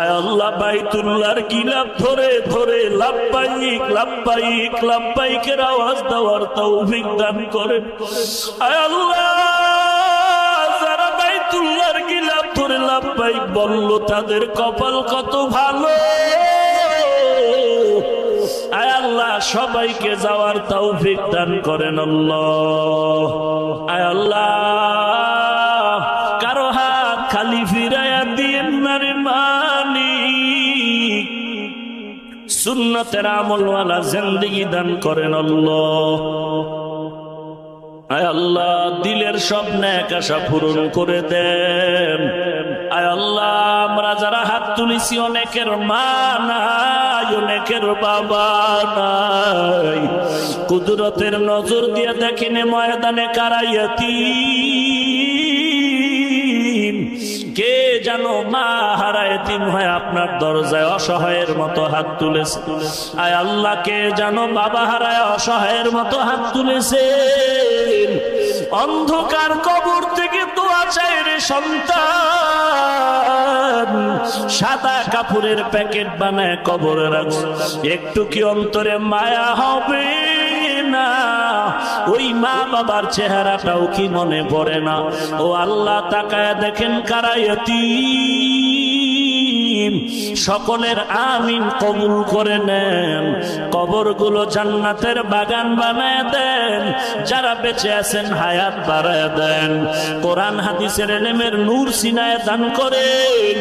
আয় আল্লাহ বাইতুল্লাহর গিলাফ ধরে ধরে লাব্বাইক লাব্বাইক লাব্বাইকের আওয়াজ দেওয়ার তৌফিক দান করেন। আয় আল্লাহ যারা বাইতুল্লাহর গিলাফ ধরে লাব্বাইক বলল তাদের কপাল কত ভালো। আয় আল্লাহ সবাইকে যাওয়ার তৌফিক দান করেন আল্লাহ। আয় আল্লাহ কারো হাত খালি ফিরাইয়া দিয়েন না রে মালিক, সুন্নতের আমলওয়ালা জিন্দেগি দান করেন আল্লাহ। আয় আল্লাহ দিলের সব নেক আশা পূরণ করে দেন। আয় আল্লাহ আমরা যারা হাত তুলেছি অনেকের মা নাই, অনেকের বাবা নাই, কুদরতের নজর দিয়ে দেখিনে ময়দানে কারাইয়াতি কে জানো মা হারায় তিন হয় আপনার দরজায় অসহায়ের মতো হাত তুলেছে। আয় আল্লাহ কে জানো বাবা হারায় অসহায়ের মতো হাত তুলেছে। অন্ধকার কবর থেকে দোয়া চাই রে সন্তান, সাদা কাপড়ের প্যাকেট বানায় কবরে রাখছে, একটু কি অন্তরে মায়া হবে না? ওই মা বাবার চেহারাটাও কি মনে পড়ে না? ও আল্লাহ তাকায় দেখেন কারা ইয়তীম, সকলের আমিন কবুল করে নেন। কবরগুলো জান্নাতের বাগান বানায় দেন, যারা বেঁচে আছেন হায়াত বাড়ায় দেন, কোরআন হাদিসের ইলমের নূর সিনায় দান করেন।